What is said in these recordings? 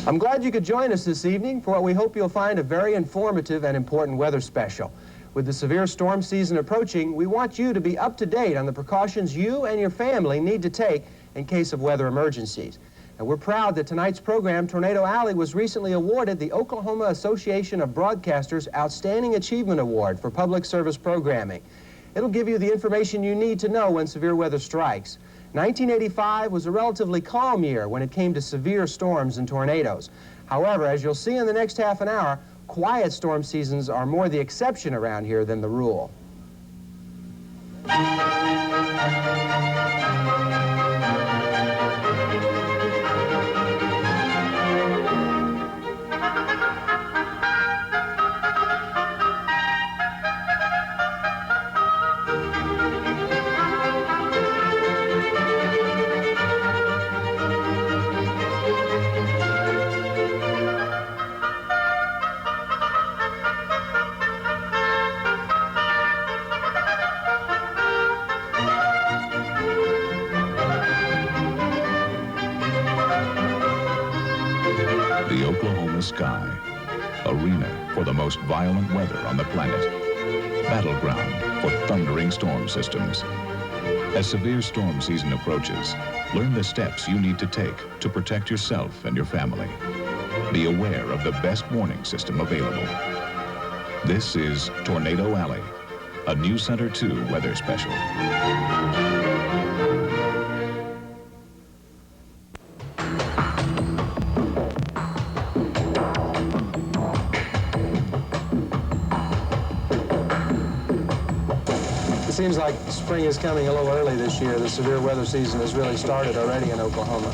I'm glad you could join us this evening for what we hope you'll find a very informative and important weather special. With the severe storm season approaching, we want you to be up to date on the precautions you and your family need to take in case of weather emergencies. And we're proud that tonight's program, Tornado Alley, was recently awarded the Oklahoma Association of Broadcasters Outstanding Achievement Award for public service programming. It'll give you the information you need to know when severe weather strikes. 1985 was a relatively calm year when it came to severe storms and tornadoes. However, as you'll see in the next half an hour, quiet storm seasons are more the exception around here than the rule. The Oklahoma sky, arena for the most violent weather on the planet, battleground for thundering storm systems. As severe storm season approaches, learn the steps you need to take to protect yourself and your family. Be aware of the best warning system available. This is Tornado Alley, a Newscenter 2 weather special. It seems like spring is coming a little early this year. The severe weather season has really started already in Oklahoma.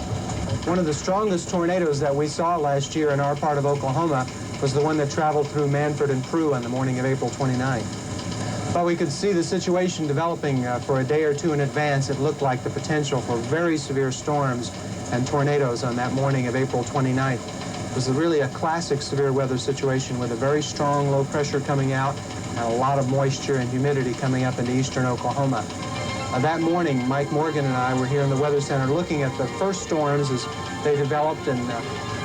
One of the strongest tornadoes that we saw last year in our part of Oklahoma was the one that traveled through Manford and Prue on the morning of April 29th. But we could see the situation developing for a day or two in advance. It looked like the potential for very severe storms and tornadoes on that morning of April 29th. It was really a classic severe weather situation with a very strong low pressure coming out and a lot of moisture and humidity coming up into eastern Oklahoma. That morning, Mike Morgan and I were here in the Weather Center looking at the first storms as they developed, and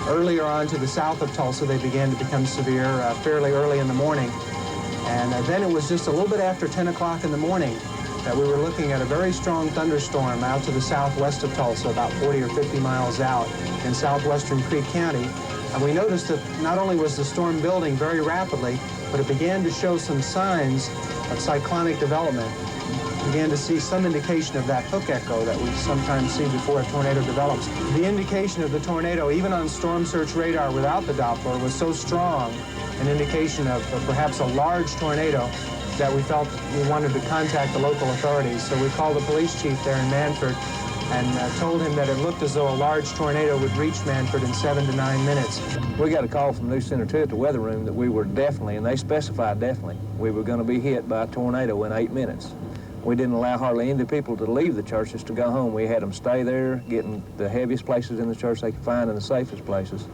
earlier on to the south of Tulsa, they began to become severe fairly early in the morning. And then it was just a little bit after 10 o'clock in the morning that we were looking at a very strong thunderstorm out to the southwest of Tulsa, about 40 or 50 miles out in southwestern Creek County. And we noticed that not only was the storm building very rapidly, but it began to show some signs of cyclonic development. We began to see some indication of that hook echo that we sometimes see before a tornado develops. The indication of the tornado, even on storm search radar without the Doppler, was so strong, an indication of perhaps a large tornado, that we felt we wanted to contact the local authorities. So we called the police chief there in Manford and told him that it looked as though a large tornado would reach Manford in 7 to 9 minutes. We got a call from Newscenter 2 at the weather room that we were definitely, and they specified definitely, we were going to be hit by a tornado in 8 minutes. We didn't allow hardly any of the people to leave the churches to go home. We had them stay there, getting the heaviest places in the church they could find and the safest places.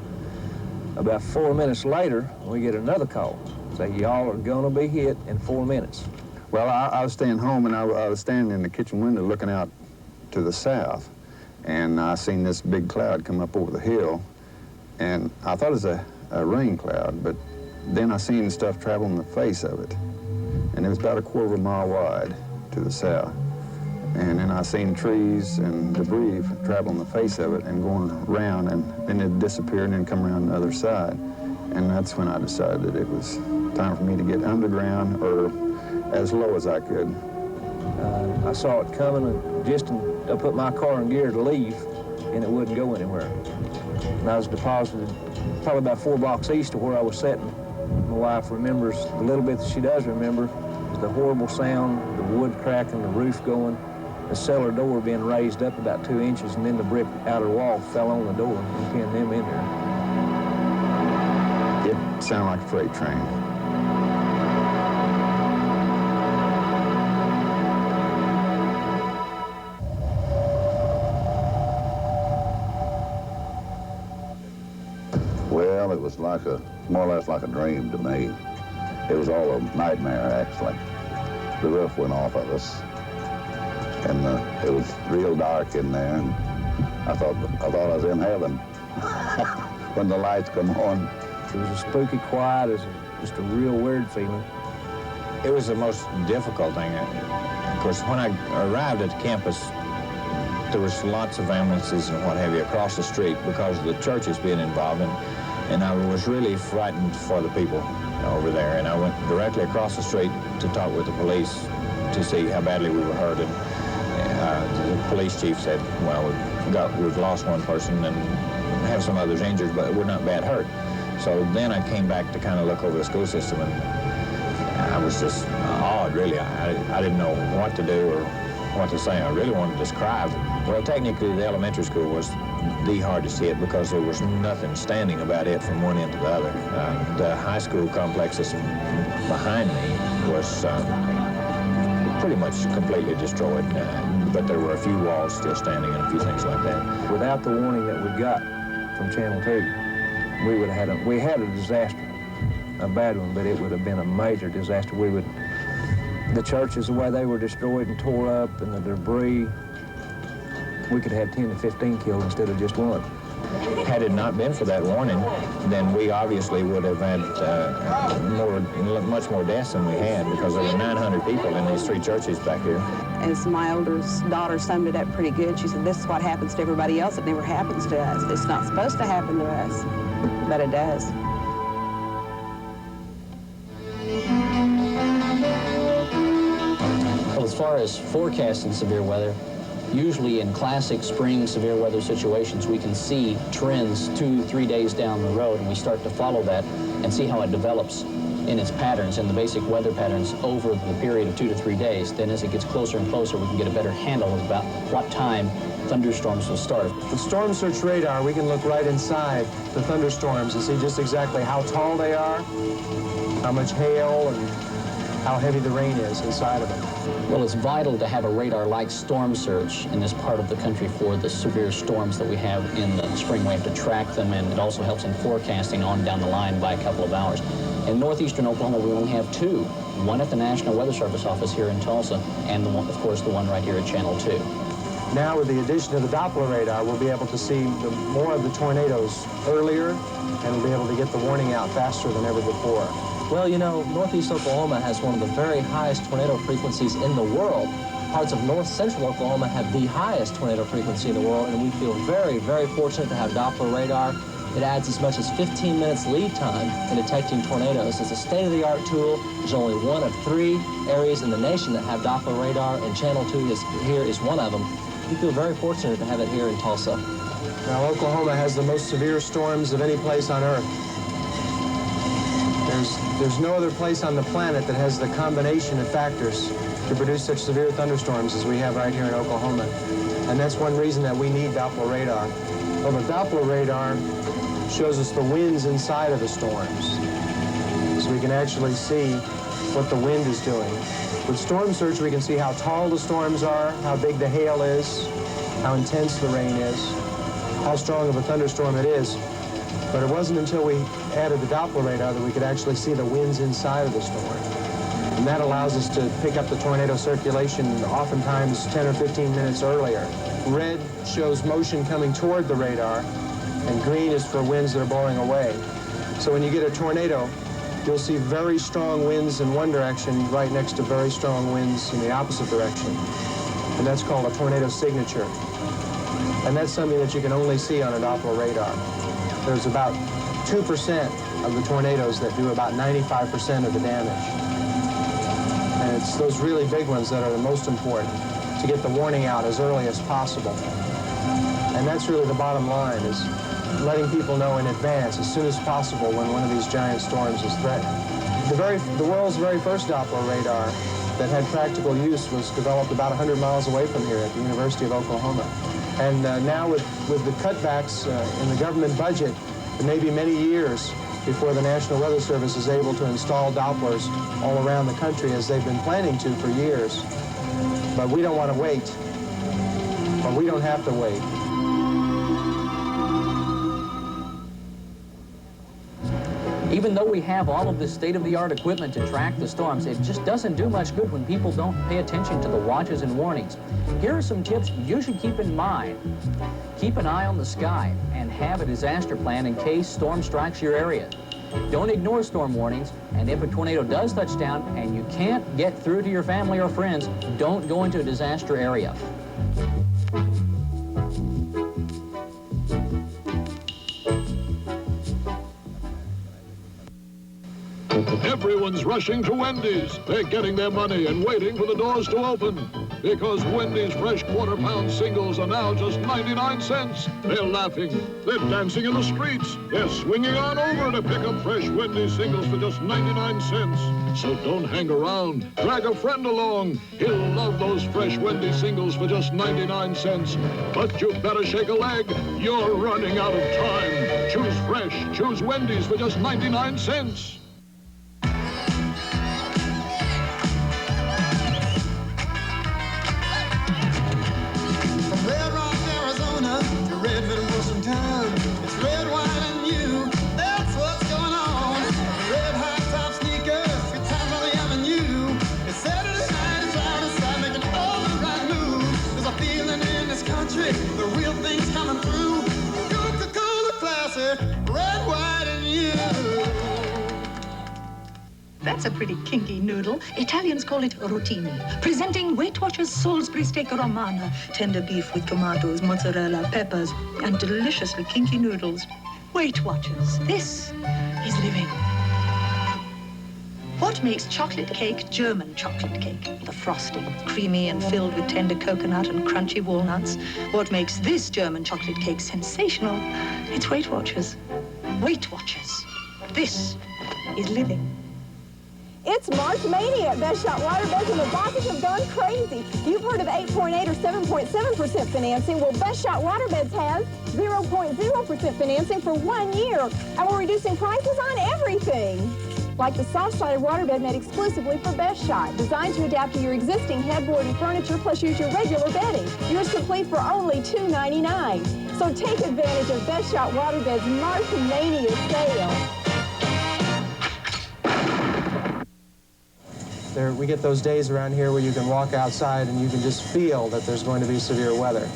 About 4 minutes later, we get another call. Say, y'all are going to be hit in 4 minutes. Well, I was staying home, and I was standing in the kitchen window looking out to the south, and I seen this big cloud come up over the hill, and I thought it was a rain cloud, but then I seen stuff traveling the face of it, and it was about a quarter of a mile wide to the south. And then I seen trees and debris traveling the face of it and going around, and then it disappeared and then come around the other side. And that's when I decided that it was time for me to get underground or as low as I could. I saw it coming, and just I put my car in gear to leave, and it wouldn't go anywhere. And I was deposited probably about 4 blocks east of where I was sitting. My wife remembers, the little bit that she does remember, the horrible sound, the wood cracking, the roof going, the cellar door being raised up about 2 inches, and then the brick outer wall fell on the door and pinned them in there. It sounded like a freight train. Well, it was like more or less like a dream to me. It was all a nightmare, actually. The roof went off of us, and it was real dark in there, and I thought I was in heaven. when the lights come on. It was a spooky quiet. It was just a real weird feeling. It was the most difficult thing. Of course, when I arrived at the campus, there was lots of ambulances and what have you across the street because of the churches being involved, and I was really frightened for the people over there. And I went directly across the street to talk with the police to see how badly we were hurt. And the police chief said, well, we've lost one person and have some others injured, but we're not bad hurt. So then I came back to kind of look over the school system, and I was just awed, really. I didn't know what to do or what to say. I really wanted to just cry. Well, technically, the elementary school was the hardest hit because there was nothing standing about it from one end to the other. The high school complex that's behind me was pretty much completely destroyed, but there were a few walls still standing and a few things like that. Without the warning that we got from Channel 2, we would have had a disaster, a bad one, but it would have been a major disaster. The churches, the way they were destroyed and tore up, and the debris, we could have had 10 to 15 killed instead of just one. Had it not been for that warning, then we obviously would have had much more deaths than we had, because there were 900 people in these three churches back here. As my oldest daughter summed it up pretty good, she said, this is what happens to everybody else. It never happens to us. It's not supposed to happen to us, but it does. Well, as far as forecasting severe weather, usually in classic spring severe weather situations, we can see trends 2-3 days down the road, and we start to follow that and see how it develops in its patterns, in the basic weather patterns over the period of 2 to 3 days. Then as it gets closer and closer, we can get a better handle about what time thunderstorms will start. With Storm Search radar, we can look right inside the thunderstorms and see just exactly how tall they are, how much hail, and how heavy the rain is inside of them. Well, it's vital to have a radar like Storm Search in this part of the country for the severe storms that we have in the spring. We have to track them, and it also helps in forecasting on down the line by a couple of hours. In northeastern Oklahoma, we only have two, one at the National Weather Service office here in Tulsa, and of course, the one right here at Channel 2. Now, with the addition of the Doppler radar, we'll be able to see more of the tornadoes earlier, and we'll be able to get the warning out faster than ever before. Well, you know, northeast Oklahoma has one of the very highest tornado frequencies in the world. Parts of north central Oklahoma have the highest tornado frequency in the world, and we feel very, very fortunate to have Doppler radar. It adds as much as 15 minutes lead time in detecting tornadoes. It's a state-of-the-art tool. There's only one of 3 areas in the nation that have Doppler radar, and Channel 2 here is one of them. We feel very fortunate to have it here in Tulsa. Now, Oklahoma has the most severe storms of any place on Earth. There's no other place on the planet that has the combination of factors to produce such severe thunderstorms as we have right here in Oklahoma. And that's one reason that we need Doppler radar. Well, the Doppler radar shows us the winds inside of the storms, so we can actually see what the wind is doing. With Storm Search, we can see how tall the storms are, how big the hail is, how intense the rain is, how strong of a thunderstorm it is. But it wasn't until we added the Doppler radar that we could actually see the winds inside of the storm. And that allows us to pick up the tornado circulation oftentimes 10 or 15 minutes earlier. Red shows motion coming toward the radar, and green is for winds that are blowing away. So when you get a tornado, you'll see very strong winds in one direction right next to very strong winds in the opposite direction. And that's called a tornado signature. And that's something that you can only see on a Doppler radar. There's about 2% of the tornadoes that do about 95% of the damage. And it's those really big ones that are the most important, to get the warning out as early as possible. And that's really the bottom line, is letting people know in advance, as soon as possible, when one of these giant storms is threatened. The world's very first Doppler radar that had practical use was developed about 100 miles away from here at the University of Oklahoma. And now with the cutbacks in the government budget, it may be many years before the National Weather Service is able to install Dopplers all around the country, as they've been planning to for years. But we don't want to wait. But we don't have to wait. Even Even though we have all of this state-of-the-art equipment to track the storms, it just doesn't do much good when people don't pay attention to the watches and warnings. Here are some tips you should keep in mind. Keep an eye on the sky and have a disaster plan in case storm strikes your area. Don't ignore storm warnings, and if a tornado does touch down and you can't get through to your family or friends, don't go into a disaster area. Everyone's rushing to Wendy's. They're getting their money and waiting for the doors to open. Because Wendy's fresh quarter-pound singles are now just 99 cents. They're laughing. They're dancing in the streets. They're swinging on over to pick up fresh Wendy's singles for just 99 cents. So don't hang around. Drag a friend along. He'll love those fresh Wendy's singles for just 99 cents. But you better shake a leg. You're running out of time. Choose fresh. Choose Wendy's for just 99 cents. It's red, white, and you. That's what's going on. Red high top sneakers, good times on the avenue. It's Saturday night, it's loud inside, making all the right moves. There's a feeling in this country, the real thing's coming through. Coca-Cola classic, red, white, and you. That's a pretty kinky noodle. Italians call it rotini. Presenting Weight Watchers Salisbury Steak Romana. Tender beef with tomatoes, mozzarella, peppers, and deliciously kinky noodles. Weight Watchers. This is living. What makes chocolate cake German chocolate cake? The frosting, creamy and filled with tender coconut and crunchy walnuts. What makes this German chocolate cake sensational? It's Weight Watchers. Weight Watchers. This is living. It's March Mania at Best Shot Waterbeds, and the bosses have gone crazy. You've heard of 8.8 or 7.7% financing. Well, Best Shot Waterbeds has 0.0% financing for 1 year. And we're reducing prices on everything. Like the soft-sided waterbed made exclusively for Best Shot, designed to adapt to your existing headboard and furniture, plus use your regular bedding. Yours complete for only $2.99. So take advantage of Best Shot Waterbeds' March Mania sale. We get those days around here where you can walk outside and you can just feel that there's going to be severe weather.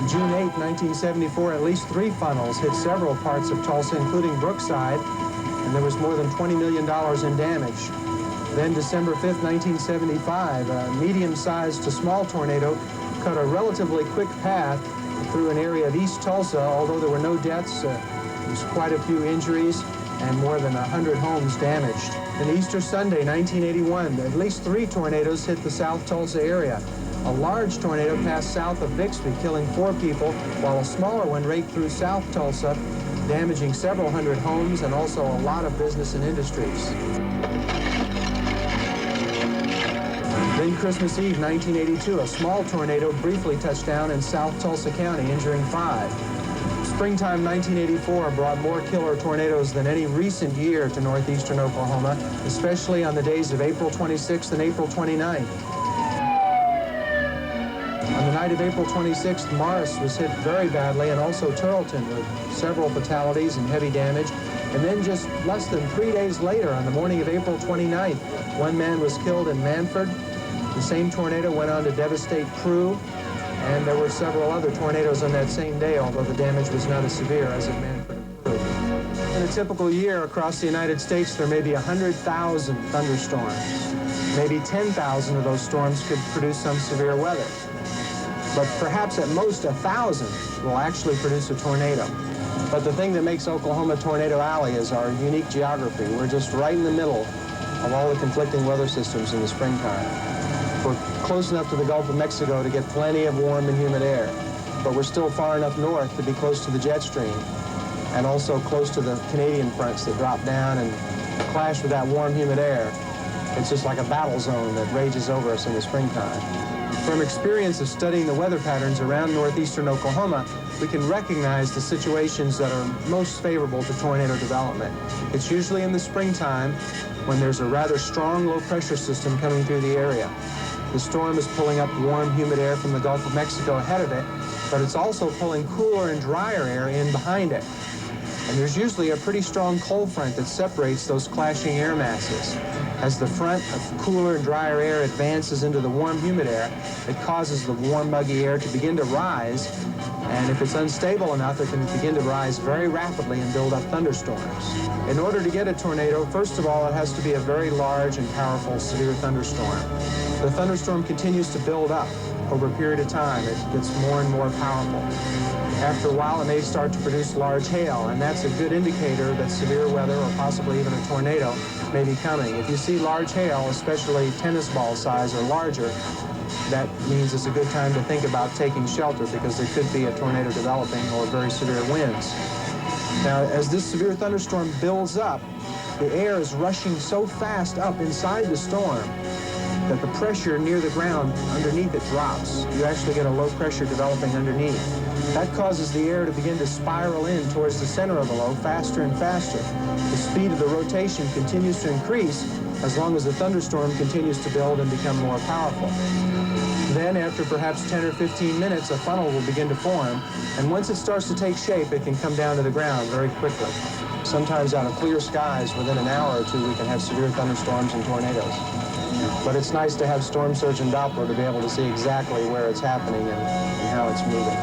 June 8, 1974, at least 3 funnels hit several parts of Tulsa, including Brookside, and there was more than $20 million in damage. Then December 5, 1975, a medium-sized to small tornado cut a relatively quick path through an area of East Tulsa. Although there were no deaths, there was quite a few injuries and more than 100 homes damaged. And Easter Sunday, 1981, at least 3 tornadoes hit the South Tulsa area. A large tornado passed south of Bixby, killing 4 people, while a smaller one raked through South Tulsa, damaging several hundred homes and also a lot of business and industries. Then Christmas Eve, 1982, a small tornado briefly touched down in South Tulsa County, injuring 5. Springtime 1984 brought more killer tornadoes than any recent year to northeastern Oklahoma, especially on the days of April 26th and April 29th. On the night of April 26th, Morris was hit very badly, and also Turleton, with several fatalities and heavy damage. And then just less than 3 days later, on the morning of April 29th, 1 man was killed in Manford. The same tornado went on to devastate Prue. And there were several other tornadoes on that same day, although the damage was not as severe as at Manford and Prue. In a typical year across the United States, there may be 100,000 thunderstorms. Maybe 10,000 of those storms could produce some severe weather. But perhaps at most 1,000 will actually produce a tornado. But the thing that makes Oklahoma Tornado Alley is our unique geography. We're just right in the middle of all the conflicting weather systems in the springtime. We're close enough to the Gulf of Mexico to get plenty of warm and humid air, but we're still far enough north to be close to the jet stream and also close to the Canadian fronts that drop down and clash with that warm, humid air. It's just like a battle zone that rages over us in the springtime. From experience of studying the weather patterns around northeastern Oklahoma, we can recognize the situations that are most favorable to tornado development. It's usually in the springtime when there's a rather strong low-pressure system coming through the area. The storm is pulling up warm, humid air from the Gulf of Mexico ahead of it, but it's also pulling cooler and drier air in behind it. And there's usually a pretty strong cold front that separates those clashing air masses. As the front of cooler and drier air advances into the warm, humid air, it causes the warm, muggy air to begin to rise. And if it's unstable enough, it can begin to rise very rapidly and build up thunderstorms. In order to get a tornado, first of all, it has to be a very large and powerful, severe thunderstorm. The thunderstorm continues to build up over a period of time. It gets more and more powerful. After a while, it may start to produce large hail, and that's a good indicator that severe weather or possibly even a tornado may be coming. If you see large hail, especially tennis ball size or larger, that means it's a good time to think about taking shelter because there could be a tornado developing or very severe winds. Now, as this severe thunderstorm builds up, the air is rushing so fast up inside the storm that the pressure near the ground underneath it drops. You actually get a low pressure developing underneath. That causes the air to begin to spiral in towards the center of the low faster and faster. The speed of the rotation continues to increase as long as the thunderstorm continues to build and become more powerful. Then, after perhaps 10 or 15 minutes, a funnel will begin to form, and once it starts to take shape, it can come down to the ground very quickly. Sometimes out of clear skies, within an hour or two, we can have severe thunderstorms and tornadoes. But it's nice to have Storm Surge and Doppler to be able to see exactly where it's happening and how it's moving.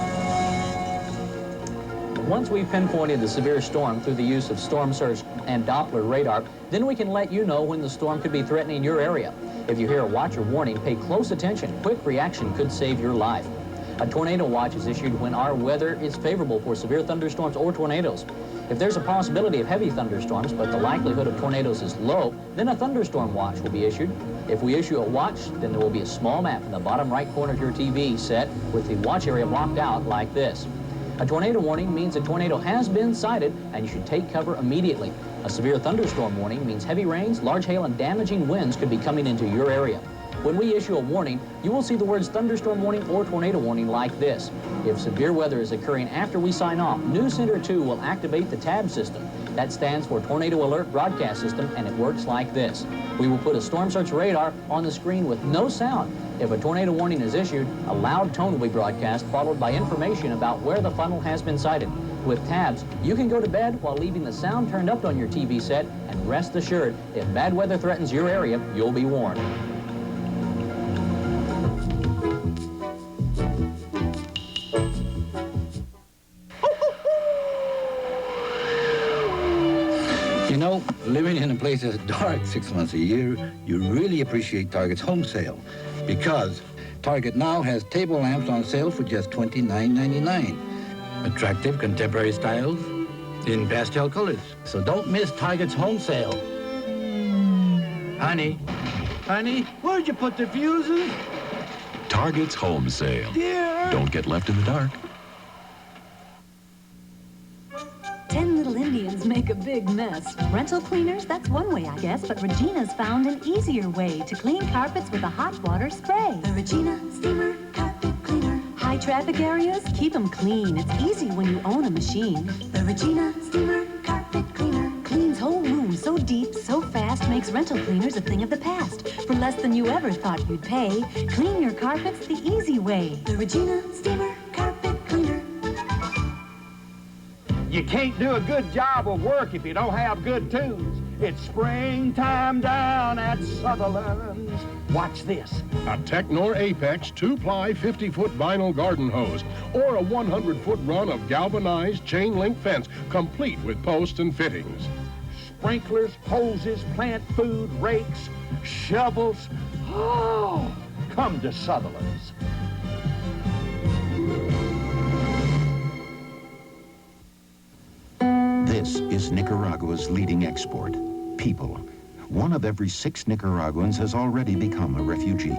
Once we've pinpointed the severe storm through the use of Storm Surge and Doppler radar, then we can let you know when the storm could be threatening your area. If you hear a watch or warning, pay close attention. Quick reaction could save your life. A tornado watch is issued when our weather is favorable for severe thunderstorms or tornadoes. If there's a possibility of heavy thunderstorms, but the likelihood of tornadoes is low, then a thunderstorm watch will be issued. If we issue a watch, then there will be a small map in the bottom right corner of your TV set with the watch area blocked out like this. A tornado warning means a tornado has been sighted and you should take cover immediately. A severe thunderstorm warning means heavy rains, large hail, and damaging winds could be coming into your area. When we issue a warning, you will see the words thunderstorm warning or tornado warning like this. If severe weather is occurring after we sign off, Newscenter 2 will activate the TAB system. That stands for Tornado Alert Broadcast System, and it works like this. We will put a Storm Surge radar on the screen with no sound. If a tornado warning is issued, a loud tone will be broadcast, followed by information about where the funnel has been sighted. With tabs, you can go to bed while leaving the sound turned up on your TV set, and rest assured, if bad weather threatens your area, you'll be warned. You know, living in a place that's dark 6 months a year, you really appreciate Target's home sale because Target now has table lamps on sale for just $29.99. Attractive contemporary styles in pastel colors. So don't miss Target's home sale. Honey, where'd you put the fuses? Target's home sale. Dear. Don't get left in the dark. 10 little Indians make a big mess. Rental cleaners, that's one way, I guess, but Regina's found an easier way to clean carpets with a hot water spray. The Regina Steamer Carpet Cleaner. High traffic areas, keep them clean. It's easy when you own a machine. The Regina Steamer Carpet Cleaner. Cleans whole rooms so deep, so fast, makes rental cleaners a thing of the past. For less than you ever thought you'd pay, clean your carpets the easy way. The Regina Steamer Carpet Cleaner. You can't do a good job of work if you don't have good tools. It's springtime down at Sutherland's. Watch this. A Technor Apex 2-ply 50-foot vinyl garden hose or a 100-foot run of galvanized chain link fence, complete with posts and fittings. Sprinklers, hoses, plant food, rakes, shovels. Oh, come to Sutherland's. This is Nicaragua's leading export, people. 1 of every 6 Nicaraguans has already become a refugee.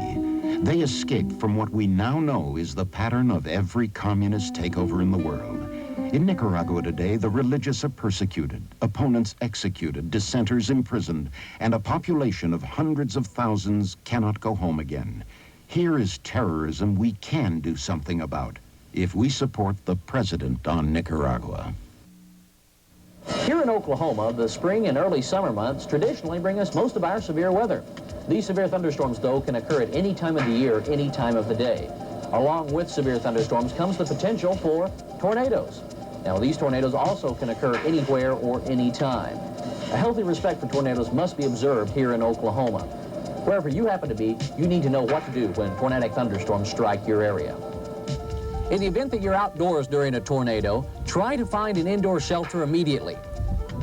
They escaped from what we now know is the pattern of every communist takeover in the world. In Nicaragua today, the religious are persecuted, opponents executed, dissenters imprisoned, and a population of hundreds of thousands cannot go home again. Here is terrorism we can do something about if we support the president on Nicaragua. Here in Oklahoma, the spring and early summer months traditionally bring us most of our severe weather. These severe thunderstorms, though, can occur at any time of the year, any time of the day. Along with severe thunderstorms comes the potential for tornadoes. Now, these tornadoes also can occur anywhere or anytime. A healthy respect for tornadoes must be observed here in Oklahoma. Wherever you happen to be, you need to know what to do when tornadic thunderstorms strike your area. In the event that you're outdoors during a tornado, try to find an indoor shelter immediately.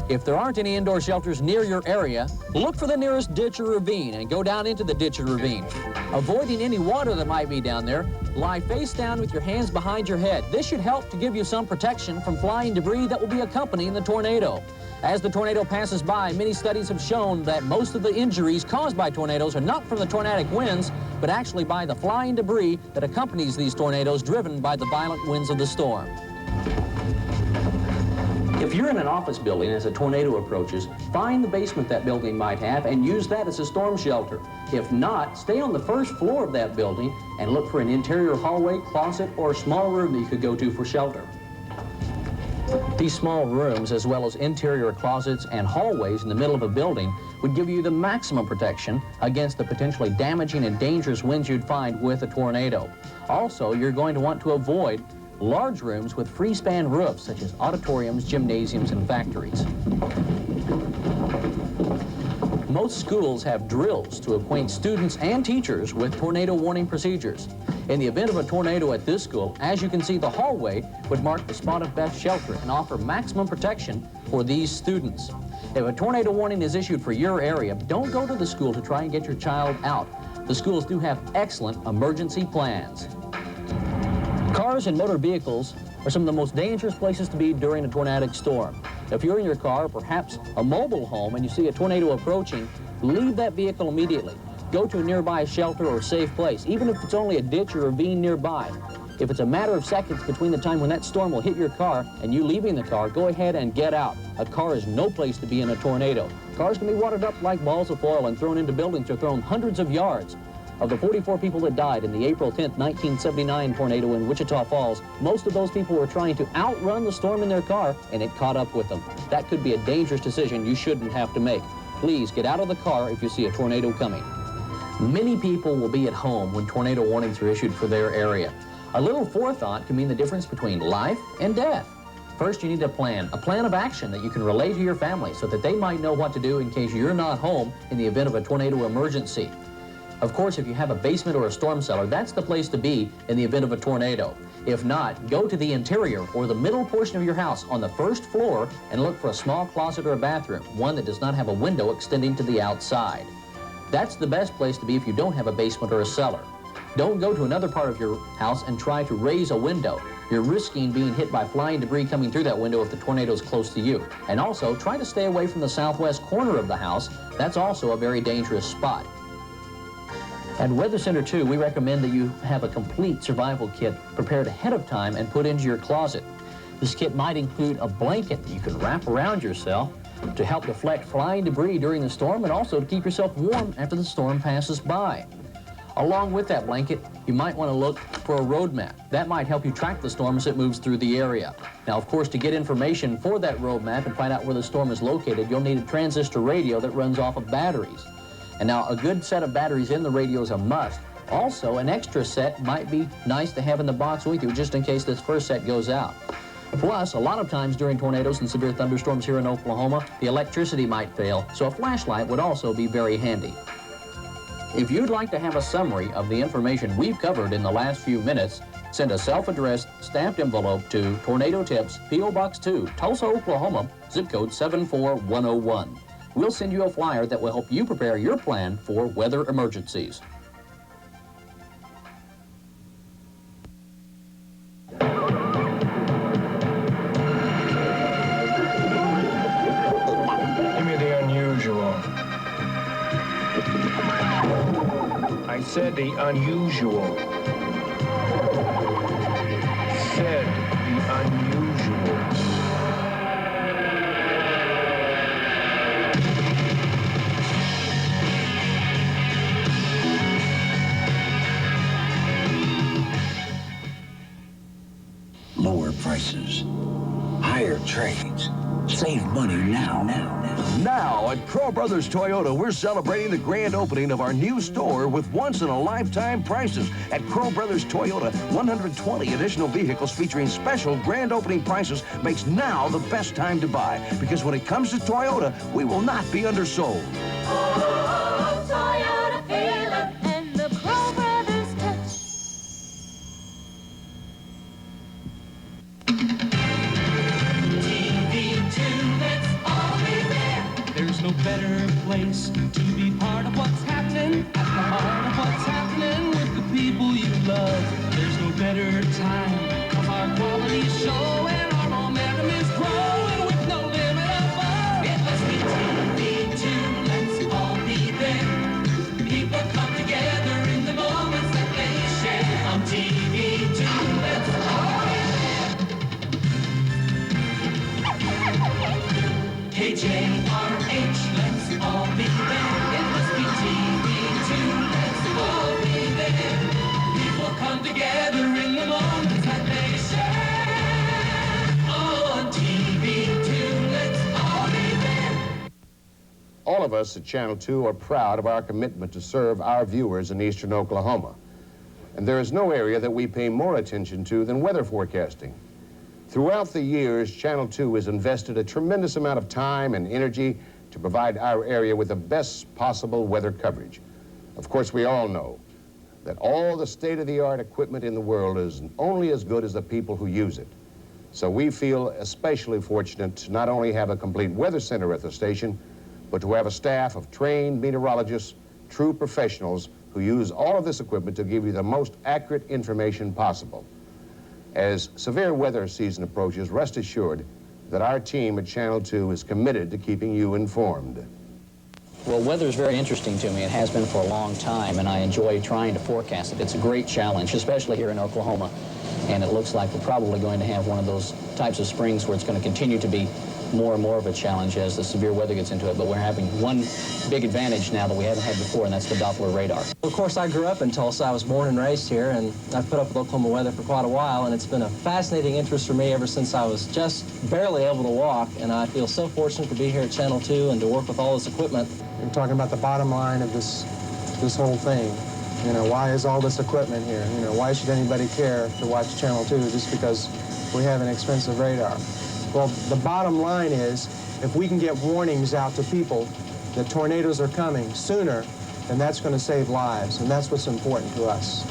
If there aren't any indoor shelters near your area, look for the nearest ditch or ravine and go down into the ditch or ravine. Avoiding any water that might be down there, lie face down with your hands behind your head. This should help to give you some protection from flying debris that will be accompanying the tornado. As the tornado passes by, many studies have shown that most of the injuries caused by tornadoes are not from the tornadic winds, but actually by the flying debris that accompanies these tornadoes driven by the violent winds of the storm. If you're in an office building as a tornado approaches, find the basement that building might have and use that as a storm shelter. If not, stay on the first floor of that building and look for an interior hallway, closet, or small room that you could go to for shelter. These small rooms, as well as interior closets and hallways in the middle of a building, would give you the maximum protection against the potentially damaging and dangerous winds you'd find with a tornado. Also, you're going to want to avoid large rooms with free-span roofs, such as auditoriums, gymnasiums, and factories. Most schools have drills to acquaint students and teachers with tornado warning procedures. In the event of a tornado at this school, as you can see, the hallway would mark the spot of best shelter and offer maximum protection for these students. If a tornado warning is issued for your area, don't go to the school to try and get your child out. The schools do have excellent emergency plans. Cars and motor vehicles are some of the most dangerous places to be during a tornadic storm. If you're in your car, or perhaps a mobile home, and you see a tornado approaching, leave that vehicle immediately. Go to a nearby shelter or safe place, even if it's only a ditch or ravine nearby. If it's a matter of seconds between the time when that storm will hit your car and you leaving the car, go ahead and get out. A car is no place to be in a tornado. Cars can be wadded up like balls of foil and thrown into buildings or thrown hundreds of yards. Of the 44 people that died in the April 10, 1979 tornado in Wichita Falls, most of those people were trying to outrun the storm in their car, and it caught up with them. That could be a dangerous decision you shouldn't have to make. Please get out of the car if you see a tornado coming. Many people will be at home when tornado warnings are issued for their area. A little forethought can mean the difference between life and death. First, you need a plan of action that you can relay to your family so that they might know what to do in case you're not home in the event of a tornado emergency. Of course, if you have a basement or a storm cellar, that's the place to be in the event of a tornado. If not, go to the interior or the middle portion of your house on the first floor and look for a small closet or a bathroom, one that does not have a window extending to the outside. That's the best place to be if you don't have a basement or a cellar. Don't go to another part of your house and try to raise a window. You're risking being hit by flying debris coming through that window if the tornado is close to you. And also, try to stay away from the southwest corner of the house. That's also a very dangerous spot. At Weather Center, too, we recommend that you have a complete survival kit prepared ahead of time and put into your closet. This kit might include a blanket that you can wrap around yourself to help deflect flying debris during the storm and also to keep yourself warm after the storm passes by. Along with that blanket, you might want to look for a road map. That might help you track the storm as it moves through the area. Now, of course, to get information for that road map and find out where the storm is located, you'll need a transistor radio that runs off of batteries. And now, a good set of batteries in the radio is a must. Also, an extra set might be nice to have in the box with you just in case this first set goes out. Plus, a lot of times during tornadoes and severe thunderstorms here in Oklahoma, the electricity might fail, so a flashlight would also be very handy. If you'd like to have a summary of the information we've covered in the last few minutes, send a self-addressed stamped envelope to Tornado Tips, P.O. Box 2, Tulsa, Oklahoma, zip code 74101. We'll send you a flyer that will help you prepare your plan for weather emergencies. Give me the unusual. I said the unusual. Said the unusual. Lower prices, higher trades, Save money now. Now at Kroll Brothers Toyota, we're celebrating the grand opening of our new store with once-in-a-lifetime prices. At Kroll Brothers Toyota, 120 additional vehicles featuring special grand opening prices makes now the best time to buy. Because when it comes to Toyota, we will not be undersold. Oh, Toyota feeling and the Kroll Brothers touch. There's no better place to be part of what's happening, at the heart of what's happening with the people you love. There's no better time, 'cause our quality's showing, our momentum is growing with no limit above. It must be TV2, let's all be there. People come together in the moments that they share. On TV2, let's all be there. KJRH, let's all be there. It must be TV2, let's all be there. People come together in the moments that they share. On TV2, let's all be there. All of us at Channel 2 are proud of our commitment to serve our viewers in eastern Oklahoma. And there is no area that we pay more attention to than weather forecasting. Throughout the years, Channel 2 has invested a tremendous amount of time and energy to provide our area with the best possible weather coverage. Of course, we all know that all the state-of-the-art equipment in the world is only as good as the people who use it. So we feel especially fortunate to not only have a complete weather center at the station, but to have a staff of trained meteorologists, true professionals who use all of this equipment to give you the most accurate information possible. As severe weather season approaches, rest assured that our team at Channel 2 is committed to keeping you informed. Well, weather is very interesting to me. It has been for a long time, and I enjoy trying to forecast it. It's a great challenge, especially here in Oklahoma. And it looks like we're probably going to have one of those types of springs where it's going to continue to be more and more of a challenge as the severe weather gets into it. But we're having one big advantage now that we haven't had before, and that's the Doppler radar. Of course, I grew up in Tulsa. I was born and raised here, and I've put up with Oklahoma weather for quite a while, and it's been a fascinating interest for me ever since I was just barely able to walk, and I feel so fortunate to be here at Channel 2 and to work with all this equipment. We're talking about the bottom line of this whole thing. You know, why is all this equipment here? You know, why should anybody care to watch Channel 2 just because we have an expensive radar? Well, the bottom line is, if we can get warnings out to people that tornadoes are coming sooner, then that's going to save lives, and that's what's important to us.